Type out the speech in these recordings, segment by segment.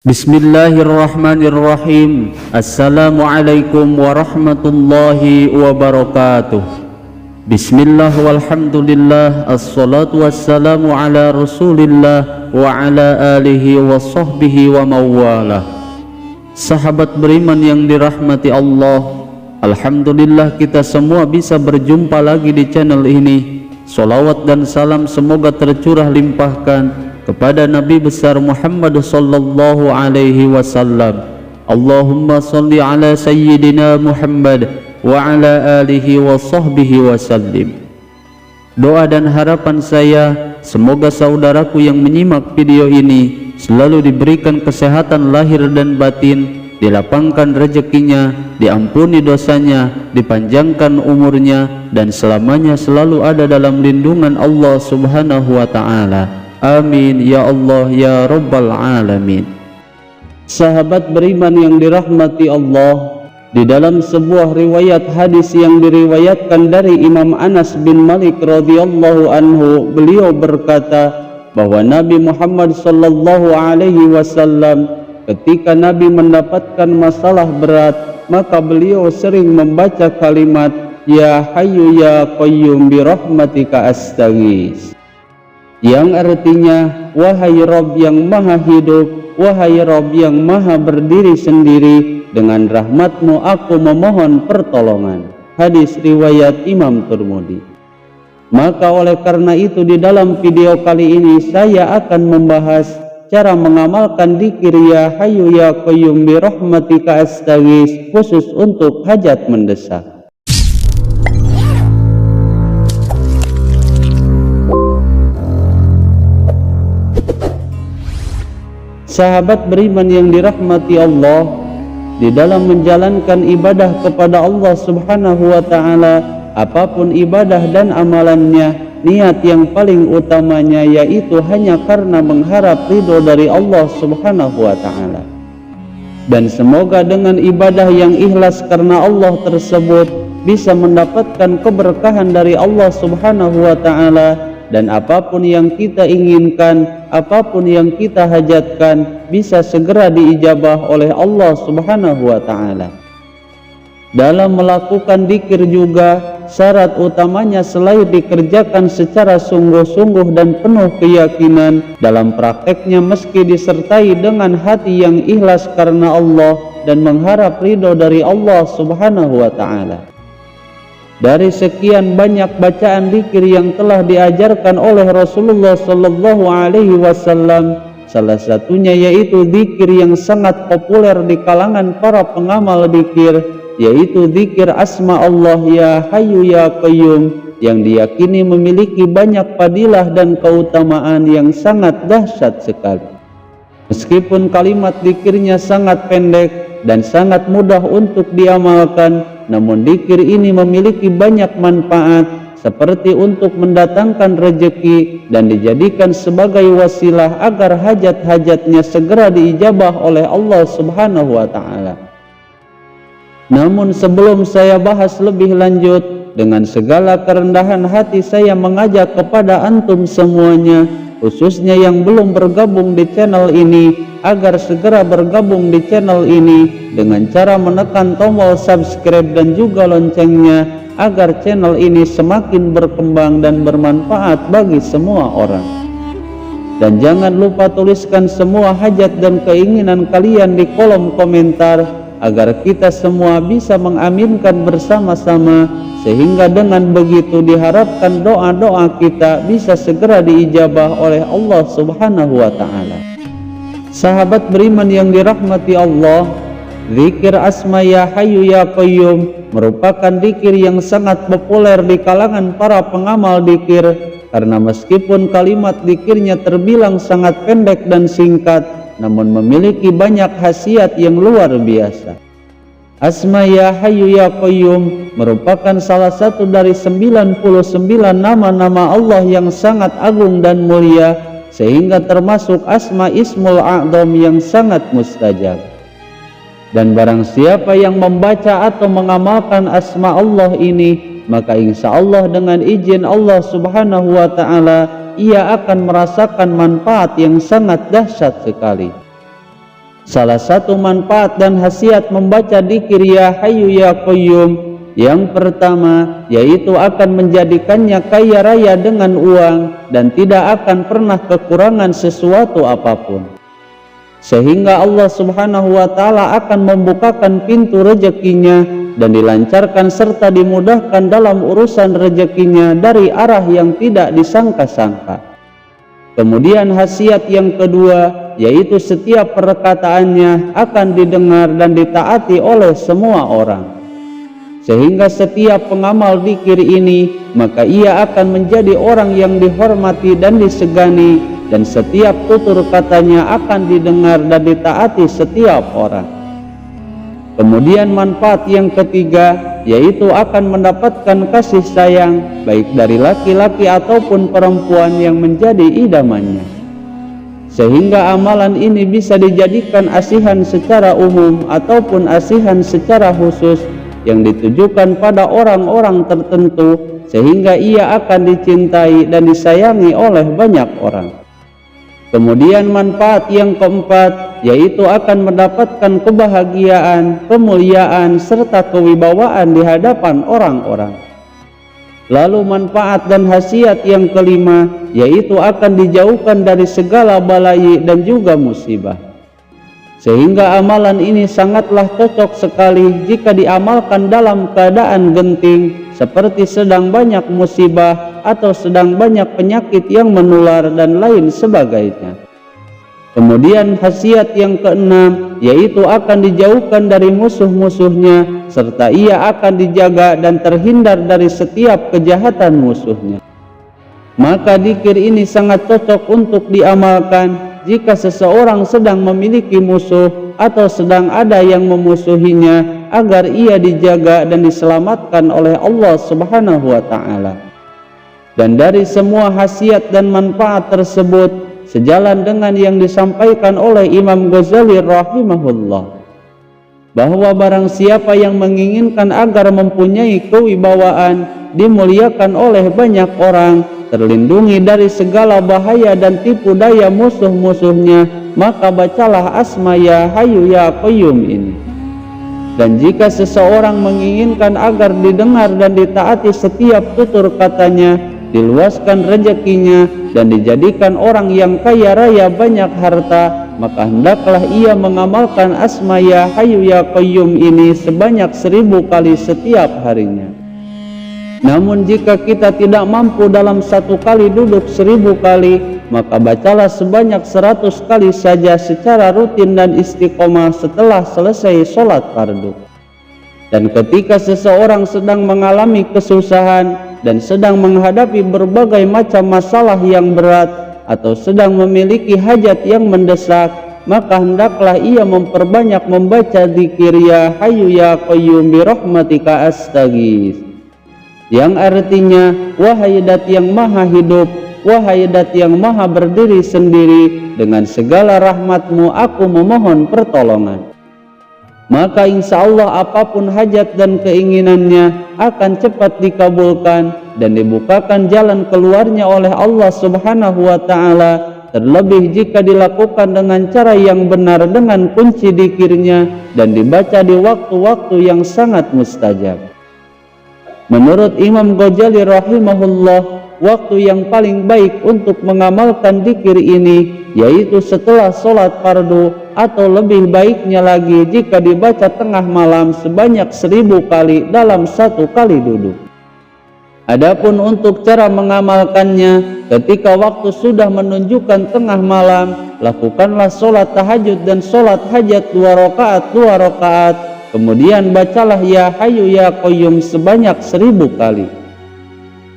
Bismillahirrahmanirrahim. Assalamualaikum warahmatullahi wabarakatuh. Bismillah walhamdulillah, assalatu wassalamu ala rasulillah wa ala alihi wa sahbihi wa mawalah. Sahabat beriman yang dirahmati Allah, alhamdulillah kita semua bisa berjumpa lagi di channel ini. Salawat dan salam semoga tercurah limpahkan kepada Nabi besar Muhammad sallallahu alaihi wasallam. Allahumma salli ala sayyidina Muhammad wa ala alihi wa sahbihi wasallim. Doa dan harapan saya, semoga saudaraku yang menyimak video ini selalu diberikan kesehatan lahir dan batin, dilapangkan rezekinya, diampuni dosanya, dipanjangkan umurnya, dan selamanya selalu ada dalam lindungan Allah subhanahu wa ta'ala. Amin ya Allah ya Rabbal Alamin. Sahabat beriman yang dirahmati Allah, di dalam sebuah riwayat hadis yang diriwayatkan dari Imam Anas bin Malik radhiyallahu anhu, beliau berkata bahwa Nabi Muhammad sallallahu alaihi wasallam ketika Nabi mendapatkan masalah berat, maka beliau sering membaca kalimat Ya Hayyu Ya Qayyum bi rahmatika astaghits, yang artinya wahai Rabb yang maha hidup, wahai Rabb yang maha berdiri sendiri, dengan rahmatmu aku memohon pertolongan. Hadis riwayat Imam Tirmidzi. Maka oleh karena itu di dalam video kali ini saya akan membahas cara mengamalkan dzikir Ya Hayyu Ya Qayyum bi rahmatika astaghits khusus untuk hajat mendesak. Sahabat beriman yang dirahmati Allah, di dalam menjalankan ibadah kepada Allah subhanahu wa ta'ala, apapun ibadah dan amalannya, niat yang paling utamanya yaitu hanya karena mengharap ridho dari Allah subhanahu wa ta'ala. Dan semoga dengan ibadah yang ikhlas karena Allah tersebut bisa mendapatkan keberkahan dari Allah subhanahu wa ta'ala, dan apapun yang kita inginkan, apapun yang kita hajatkan bisa segera diijabah oleh Allah subhanahu wa ta'ala. Dalam melakukan dzikir juga syarat utamanya selain dikerjakan secara sungguh-sungguh dan penuh keyakinan, dalam prakteknya meski disertai dengan hati yang ikhlas karena Allah dan mengharap ridho dari Allah subhanahu wa ta'ala. Dari sekian banyak bacaan dzikir yang telah diajarkan oleh Rasulullah sallallahu alaihi wasallam, salah satunya yaitu dzikir yang sangat populer di kalangan para pengamal dzikir, yaitu dzikir asma Allah Ya Hayyu Ya Qayyum, yang diyakini memiliki banyak fadilah dan keutamaan yang sangat dahsyat sekali. Meskipun kalimat dzikirnya sangat pendek dan sangat mudah untuk diamalkan, namun dzikir ini memiliki banyak manfaat, seperti untuk mendatangkan rezeki dan dijadikan sebagai wasilah agar hajat-hajatnya segera diijabah oleh Allah subhanahu wa ta'ala. Namun sebelum saya bahas lebih lanjut, dengan segala kerendahan hati saya mengajak kepada antum semuanya, khususnya yang belum bergabung di channel ini, agar segera bergabung di channel ini dengan cara menekan tombol subscribe dan juga loncengnya, agar channel ini semakin berkembang dan bermanfaat bagi semua orang. Dan jangan lupa tuliskan semua hajat dan keinginan kalian di kolom komentar, agar kita semua bisa mengaminkan bersama-sama, sehingga dengan begitu diharapkan doa-doa kita bisa segera diijabah oleh Allah subhanahu wa ta'ala. Sahabat beriman yang dirahmati Allah, dzikir asma Ya Hayyu Ya Qayyum merupakan dzikir yang sangat populer di kalangan para pengamal dzikir, karena meskipun kalimat dzikirnya terbilang sangat pendek dan singkat, namun memiliki banyak khasiat yang luar biasa. Asma Ya Hayyu Ya Qayyum merupakan salah satu dari 99 nama-nama Allah yang sangat agung dan mulia, sehingga termasuk asma Ismul A'dham yang sangat mustajab. Dan barang siapa yang membaca atau mengamalkan asma Allah ini, maka insya Allah dengan izin Allah subhanahu wa ta'ala ia akan merasakan manfaat yang sangat dahsyat sekali. Salah satu manfaat dan khasiat membaca dzikir ya Hayyu ya Qayyum yang pertama yaitu akan menjadikannya kaya raya dengan uang dan tidak akan pernah kekurangan sesuatu apapun, sehingga Allah Subhanahu wa Ta'ala akan membukakan pintu rezekinya dan dilancarkan serta dimudahkan dalam urusan rezekinya dari arah yang tidak disangka-sangka. Kemudian khasiat yang kedua yaitu setiap perkataannya akan didengar dan ditaati oleh semua orang, sehingga setiap pengamal dzikir ini maka ia akan menjadi orang yang dihormati dan disegani, dan setiap tutur katanya akan didengar dan ditaati setiap orang. Kemudian manfaat yang ketiga yaitu akan mendapatkan kasih sayang baik dari laki-laki ataupun perempuan yang menjadi idamannya, sehingga amalan ini bisa dijadikan asihan secara umum ataupun asihan secara khusus yang ditujukan pada orang-orang tertentu, sehingga ia akan dicintai dan disayangi oleh banyak orang. Kemudian manfaat yang keempat yaitu akan mendapatkan kebahagiaan, kemuliaan, serta kewibawaan di hadapan orang-orang. Lalu manfaat dan khasiat yang kelima yaitu akan dijauhkan dari segala balai dan juga musibah, sehingga amalan ini sangatlah cocok sekali jika diamalkan dalam keadaan genting seperti sedang banyak musibah atau sedang banyak penyakit yang menular dan lain sebagainya. Kemudian khasiat yang keenam yaitu akan dijauhkan dari musuh-musuhnya serta ia akan dijaga dan terhindar dari setiap kejahatan musuhnya. Maka dzikir ini sangat cocok untuk diamalkan jika seseorang sedang memiliki musuh atau sedang ada yang memusuhinya, agar ia dijaga dan diselamatkan oleh Allah Subhanahu wa Ta'ala. Dan dari semua khasiat dan manfaat tersebut sejalan dengan yang disampaikan oleh Imam Ghazali rahimahullah, bahwa barang siapa yang menginginkan agar mempunyai kewibawaan, dimuliakan oleh banyak orang, terlindungi dari segala bahaya dan tipu daya musuh-musuhnya, maka bacalah asma ya Hayyu ya Qayyum ini. Dan jika seseorang menginginkan agar didengar dan ditaati setiap tutur katanya, diluaskan rezekinya dan dijadikan orang yang kaya raya banyak harta, maka hendaklah ia mengamalkan asma ya Hayyu ya Qayyum ini sebanyak 1000 kali setiap harinya. Namun jika kita tidak mampu dalam satu kali duduk 1000 kali, maka bacalah sebanyak 100 kali saja secara rutin dan istiqomah setelah selesai sholat fardu. Dan ketika seseorang sedang mengalami kesusahan dan sedang menghadapi berbagai macam masalah yang berat atau sedang memiliki hajat yang mendesak, maka hendaklah ia memperbanyak membaca dzikir ya Hayyu ya Qayyum bi rahmatika astaghits, yang artinya wahai Dat yang maha hidup, wahai Dat yang maha berdiri sendiri, dengan segala rahmatmu aku memohon pertolongan. Maka insya Allah apapun hajat dan keinginannya akan cepat dikabulkan dan dibukakan jalan keluarnya oleh Allah Subhanahu wa Ta'ala, terlebih jika dilakukan dengan cara yang benar dengan kunci dzikirnya dan dibaca di waktu-waktu yang sangat mustajab. Menurut Imam Ghazali rahimahullah, waktu yang paling baik untuk mengamalkan dzikir ini yaitu setelah sholat fardu, atau lebih baiknya lagi jika dibaca tengah malam sebanyak 1000 kali dalam satu kali duduk. Adapun untuk cara mengamalkannya, ketika waktu sudah menunjukkan tengah malam, lakukanlah sholat tahajud dan sholat hajat 2 rakaat, kemudian bacalah ya Hayyu ya Qayyum sebanyak 1000 kali.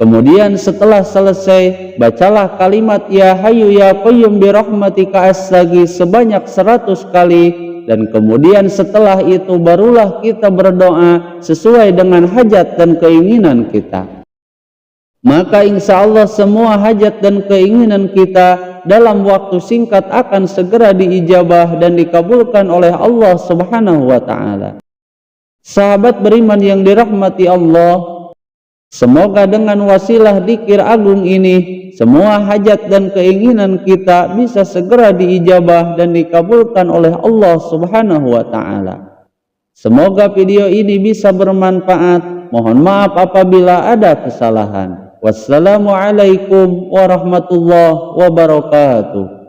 Kemudian setelah selesai, bacalah kalimat ya Hayyu ya Qayyum bi rahmatika astaghits sebanyak 100 kali, dan kemudian setelah itu barulah kita berdoa sesuai dengan hajat dan keinginan kita. Maka insya Allah semua hajat dan keinginan kita dalam waktu singkat akan segera diijabah dan dikabulkan oleh Allah Subhanahu wa Ta'ala. Sahabat beriman yang dirahmati Allah, Semoga dengan wasilah dzikir agung ini, semua hajat dan keinginan kita bisa segera diijabah dan dikabulkan oleh Allah Subhanahu wa Ta'ala. Semoga video ini bisa bermanfaat. Mohon maaf apabila ada kesalahan. Wassalamualaikum warahmatullahi wabarakatuh.